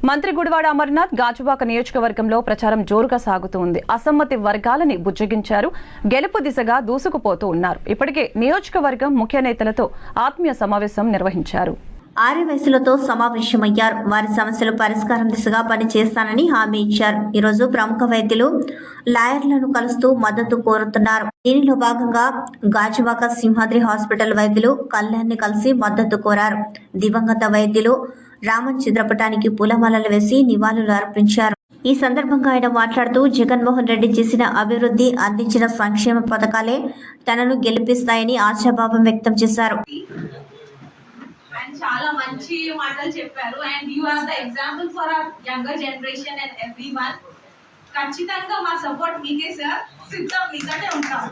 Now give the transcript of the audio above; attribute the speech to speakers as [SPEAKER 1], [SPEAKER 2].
[SPEAKER 1] మంత్రి గుడివాడ అమర్నాథ్ గాజువాక నియోజకవర్గంలో ప్రచారం జోరుగా సాగుతోంది. అసమ్మతి వర్గాలని బుజ్జగించారు. గెలుపు దిశగా దూసుకుపోతూ ఉన్నారు. ఇప్పటికే నియోజకవర్గం ముఖ్య నేతలతో ఆత్మీయ సమావేశం నిర్వహించారు.
[SPEAKER 2] ఆర్యవైశ్యులతో సమావేశమయ్యారు. వారి సమస్యల పరిష్కారం దిశగా పనిచేస్తానని హామీ ఇచ్చారు. ఈరోజు ప్రముఖ వైద్యులు లాయర్లను కలుస్తూ మద్దతు కోరుతున్నారు. దీనిలో భాగంగా గాజువాక సింహాద్రి హాస్పిటల్ వైద్యులు కళ్యాణ్ని కలిసి మద్దతు కోరారు. దివంగత వైద్యులు రామన్ చిత్రపటానికి పూలమాలలు వేసి నివాళులు అర్పించారు. ఈ సందర్భంగా ఆయన మాట్లాడుతూ జగన్మోహన్ రెడ్డి చేసిన అభివృద్ధి, అందించిన సంక్షేమ పథకాలే తనను గెలిపిస్తాయని ఆశాభావం వ్యక్తం చేశారు.
[SPEAKER 3] చాలా మంచి మాటలు చెప్పారు. And you are the example for our younger generation and everyone. ఖచ్చితంగా మా సపోర్ట్ మీకే సార్. సిద్ధం మీతోనే ఉంటాం.